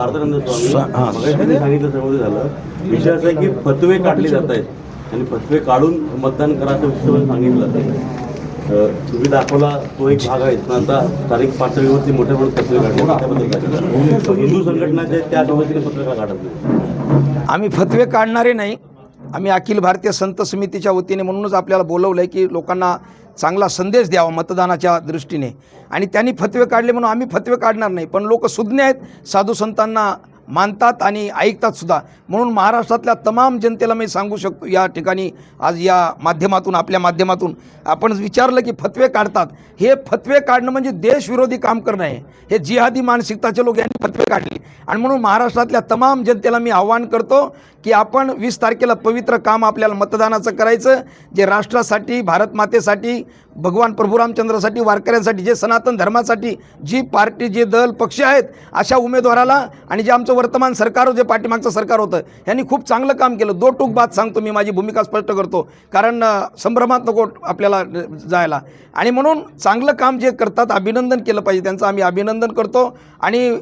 स्वामी सांगितलं समोर झालं विषय असं आहे की फतवे काढले जात आहेत आणि फतवे काढून मतदान करा असं विषय सांगितलं. तुम्ही दाखवला तो एक भाग आहे. पण आता स्थानिक पातळीवरती मोठ्या मोठे फतवे काढले त्याबद्दल हिंदू संघटनाचे त्या पद्धतीने फतवे का काढत नाही? आम्ही फतवे काढणारे नाही. आम्ही अखिल भारतीय संत समितीच्या वतीने म्हणूनच आपल्याला बोलवलं आहे की लोकांना चांगला संदेश द्यावा मतदानाच्या दृष्टीने. आणि त्यांनी फतवे काढले म्हणून आम्ही फतवे काढणार नाही. पण लोक सुज्ञ आहेत, साधू संतांना मानतात आणि ऐकतात सुद्धा. म्हणून महाराष्ट्रातल्या तमाम जनतेला मी सांगू शकतो या ठिकाणी आज या माध्यमातून आपल्या माध्यमातून आपण विचारलं की फतवे काढतात. हे फतवे काढणं म्हणजे देशविरोधी काम करणं आहे. हे जिहादी मानसिकताचे लोक यांनी फतवे काढले. आणि म्हणून महाराष्ट्रातल्या तमाम जनतेला मी आव्हान करतो की आपण 20 तारखेला पवित्र काम आपल्याला मतदानाचं करायचं, जे राष्ट्रासाठी, भारत मातेसाठी, भगवान प्रभू रामचंद्रासाठी, वारकऱ्यांसाठी, जे सनातन धर्मासाठी जी पार्टी, जे दल, पक्ष आहेत अशा उमेदवाराला. आणि जे आमचं वर्तमान सरकार, जे पाठीमागचं सरकार होतं, यांनी खूप चांगलं काम केलं. दो टूक बात सांगतो मी, माझी भूमिका स्पष्ट करतो कारण संभ्रमात नको आपल्याला जायला. आणि म्हणून चांगलं काम जे करतात अभिनंदन केलं पाहिजे, त्यांचं आम्ही अभिनंदन करतो. आणि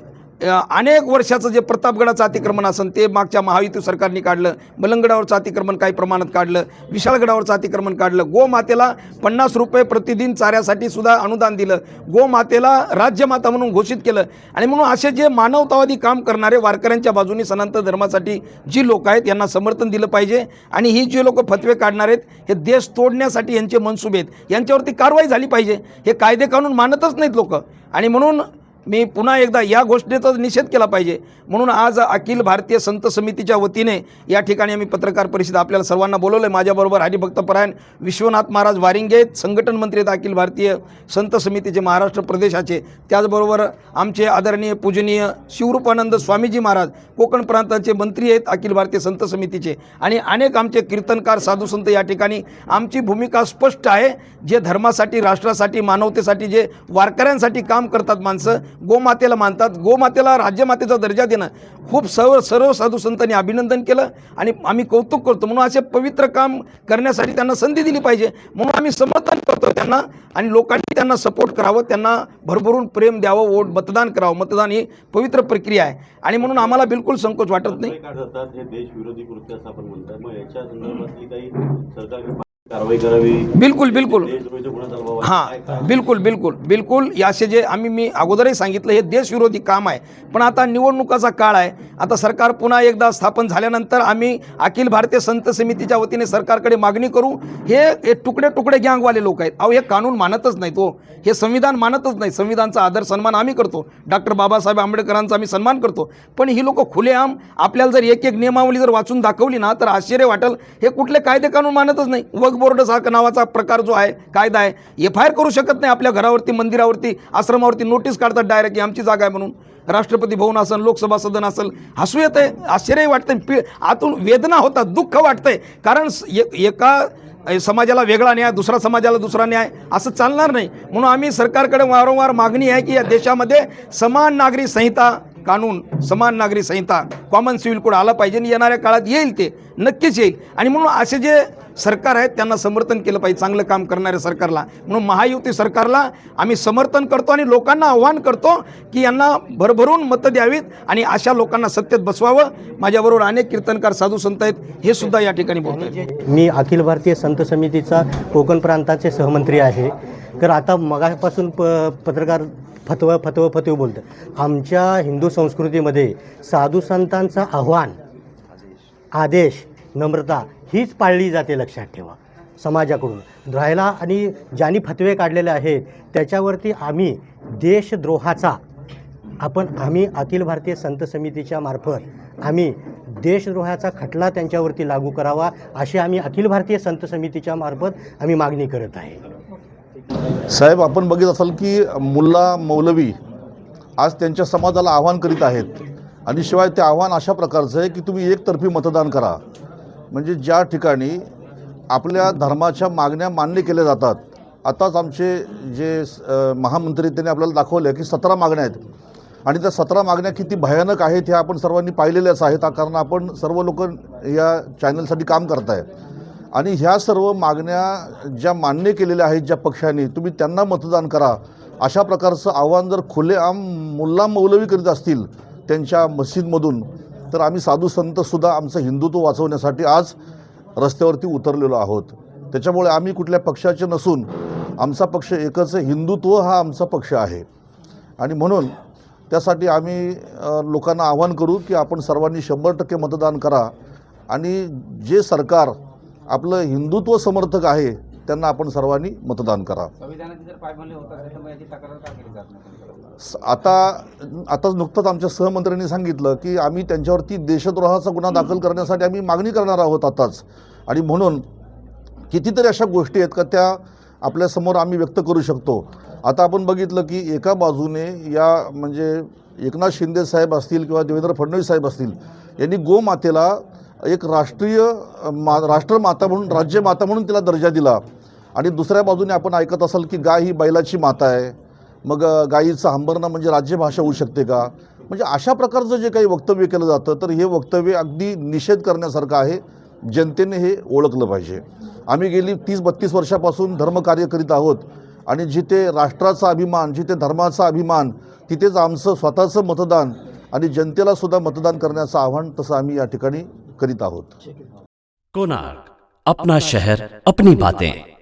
अनेक वर्षाचं जे प्रतापगडाचं अतिक्रमण असेल ते मागच्या महायुती सरकारने काढलं. मलंगडावरचं अतिक्रमण काही प्रमाणात काढलं, विशाळगडावरचं अतिक्रमण काढलं. गोमातेला 50 रुपये प्रतिदिन चाऱ्यासाठी सुद्धा अनुदान दिलं. गोमातेला राज्यमाता म्हणून घोषित केलं. आणि म्हणून असे जे मानवतावादी काम करणारे, वारकऱ्यांच्या बाजूने, सनातन धर्मासाठी जी लोक आहेत यांना समर्थन दिलं पाहिजे. आणि ही जे लोक फतवे काढणार आहेत हे देश तोडण्यासाठी यांचे मनसुबे आहेत, यांच्यावरती कारवाई झाली पाहिजे. हे कायदे कानून मानतच नाहीत लोक. आणि म्हणून मी पुन्हा एकदा या गोष्टीचा निषेध केला पाहिजे. म्हणून आज अखिल भारतीय संत समितीच्या वतीने या ठिकाणी आम्ही पत्रकार परिषद आपल्याला सर्वांना बोलवलं आहे. माझ्याबरोबर हरिभक्तपरायण विश्वनाथ महाराज वारिंगे, संघटन मंत्री आहेत अखिल भारतीय संत समितीचे महाराष्ट्र प्रदेशाचे. त्याचबरोबर आमचे आदरणीय पूजनीय शिवरूपानंद स्वामीजी महाराज कोकण प्रांताचे मंत्री आहेत अखिल भारतीय संत समितीचे. आणि अनेक आमचे कीर्तनकार, साधू संत या ठिकाणी. आमची भूमिका स्पष्ट आहे. जे धर्मासाठी, राष्ट्रासाठी, मानवतेसाठी, जे वारकऱ्यांसाठी काम करतात माणसं, गोमातेला मानतात, गोमातेला राज्यमातेचा दर्जा देणं खूप सर्व साधू संतांनी अभिनंदन केलं आणि आम्ही कौतुक करतो. म्हणून असे पवित्र काम करण्यासाठी त्यांना संधी दिली पाहिजे. म्हणून आम्ही समर्थन करतो त्यांना. आणि लोकांनी त्यांना सपोर्ट करावं, त्यांना भरभरून प्रेम द्यावं, वोट मतदान करावं. मतदान ही पवित्र प्रक्रिया आहे. आणि म्हणून आम्हाला बिलकुल संकोच वाटत नाही. हे देशविरोधी कृत्य असं आपण म्हणतात, मग याच्या संदर्भातली काही सरकारने कारवाई करावी? बिलकुल बिलकुल हां, बिलकुल बिलकुल बिलकुल. याचे जे मी अगोदरही सांगितलं हे देशविरोधी काम आहे. पण आता निवडणुकाचा काळ आहे. आता सरकार पुन्हा एकदा स्थापन झाल्यानंतर आम्ही अखिल भारतीय संत समितीच्या वतीने सरकारकडे मागणी करू. हे तुकडे तुकडे गँगवाले लोक आहेत. अहो, हे कानून मानतच नाही, तो हे संविधान मानतच नाही. संविधानचा आदर सन्मान आम्ही करतो, डॉक्टर बाबासाहेब आंबेडकरांचा आम्ही सन्मान करतो. पण ही लोक खुलेआम आपल्याला जर एक एक नियमावली जर वाचून दाखवली ना तर आश्चर्य वाटेल. हे कुठले कायदे कानून मानतच नाही. वक्फ बोर्ड नावाचा प्रकार जो आहे, कायदा आहे, FIR करू शकत नाही. आपल्या घरावरती, मंदिरावरती, आश्रमावरती नोटीस काढतात डायरेक्ट की आमची जागा आहे म्हणून. राष्ट्रपती भवन असेल, लोकसभा सदन असेल, हसू येत आहे, आश्चर्य वाटतंय, आतून वेदना होतात, दुःख वाटतंय. कारण एका समाजाला वेगळा न्याय, दुसऱ्या समाजाला दुसरा न्याय असं चालणार नाही. म्हणून आम्ही सरकारकडे वारंवार मागणी आहे की या देशामध्ये समान नागरी संहिता कानून, समान नागरी संहिता, कॉमन सिव्हिल कोड आला पाहिजे. आणि येणाऱ्या काळात येईल, ते नक्कीच येईल. आणि म्हणून असे जे सरकार आहेत त्यांना समर्थन केलं पाहिजे, चांगलं काम करणाऱ्या सरकारला. म्हणून महायुती सरकारला आम्ही समर्थन करतो आणि लोकांना आव्हान करतो की यांना भरभरून मतं द्यावीत आणि अशा लोकांना सत्तेत बसवावं. माझ्याबरोबर अनेक कीर्तनकार, साधू संत आहेत, हे सुद्धा या ठिकाणी बोलत आहेत. मी अखिल भारतीय संत समितीचा कोकण प्रांताचे सहमंत्री आहे. तर आता मगापासून पत्रकार फतवे बोलतात. आमच्या हिंदू संस्कृतीमध्ये साधू संतांचा आव्हान, आदेश, नम्रता हीच पाळली जाते, लक्षात ठेवा, समाजाकडून राहायला. आणि ज्यांनी फतवे काढलेले आहेत त्याच्यावरती आम्ही देशद्रोहाचा आम्ही अखिल भारतीय संत समितीच्या मार्फत आम्ही देशद्रोहाचा खटला त्यांच्यावरती लागू करावा अशी आम्ही अखिल भारतीय संत समितीच्या मार्फत आम्ही मागणी करत आहे. साहेब, आपण बघित असाल की मुल्ला मौलवी आज त्यांच्या समाजाला आव्हान करीत आहेत. आणि शिवाय ते आव्हान अशा प्रकारचं आहे की तुम्ही एकतर्फी मतदान करा. म्हणजे ज्या ठिकाणी आपल्या धर्माच्या मागण्या मान्य केल्या जातात. आताच आमचे जे महामंत्री त्यांनी आपल्याला दाखवले की 17 मागण्या आहेत. आणि त्या 17 मागण्या किती भयानक आहेत हे आपण सर्वांनी पाहिलेल्याच आहेत, कारण आपण सर्व लोक या चॅनलसाठी काम करत आहे. आणि ह्या सर्व मागण्या ज्या मान्य केलेल्या आहेत ज्या पक्षांनी, तुम्ही त्यांना मतदान करा अशा प्रकारचं आव्हान जर खुलेआम मुल्ला मौलवी करीत असतील त्यांच्या मस्जिदमधून, तर आम्ही साधू संतसुद्धा आमचं हिंदुत्व वाचवण्यासाठी आज रस्त्यावरती उतरलेलो आहोत. त्याच्यामुळे आम्ही कुठल्या पक्षाचे नसून आमचा पक्ष एकच आहे, हिंदुत्व हा आमचा पक्ष आहे. आणि म्हणून त्यासाठी आम्ही लोकांना आवाहन करू की आपण सर्वांनी 100% मतदान करा आणि जे सरकार आपलं हिंदुत्व समर्थक आहे त्यांना आपण सर्वांनी मतदान करा. आता नुकतंच आमच्या सहमंत्र्यांनी सांगितलं की आम्ही त्यांच्यावरती देशद्रोहाचा गुन्हा दाखल करण्यासाठी आम्ही मागणी करणार आहोत आताच. आणि म्हणून कितीतरी अशा गोष्टी आहेत का त्या आपल्यासमोर आम्ही व्यक्त करू शकतो. आता आपण बघितलं की एका बाजूने या म्हणजे एकनाथ शिंदे साहेब असतील किंवा देवेंद्र फडणवीस साहेब असतील, यांनी गोमातेला एक राष्ट्रमाता म्हणून, राज्यमाता म्हणून तिला दर्जा दिला. आणि दुसऱ्या बाजूने आपण ऐकत असाल की गाय ही बैलाची माता आहे, मग गायीचं हंबरणं म्हणजे राज्यभाषा होऊ शकते का? म्हणजे अशा प्रकारचं जे काही वक्तव्य केलं जातं तर हे वक्तव्य अगदी निषेध करण्यासारखं आहे. जनतेने हे ओळखलं पाहिजे. आम्ही गेली 30-32 वर्षापासून धर्मकार्य करीत आहोत आणि जिथे राष्ट्राचा अभिमान, जिथे धर्माचा अभिमान, तिथेच आमचं स्वतःचं मतदान आणि जनतेला सुद्धा मतदान करण्याचं आव्हान तसं आम्ही या ठिकाणी करीत आहोत. कोणार्क, अपना शहर, अपनी बातें.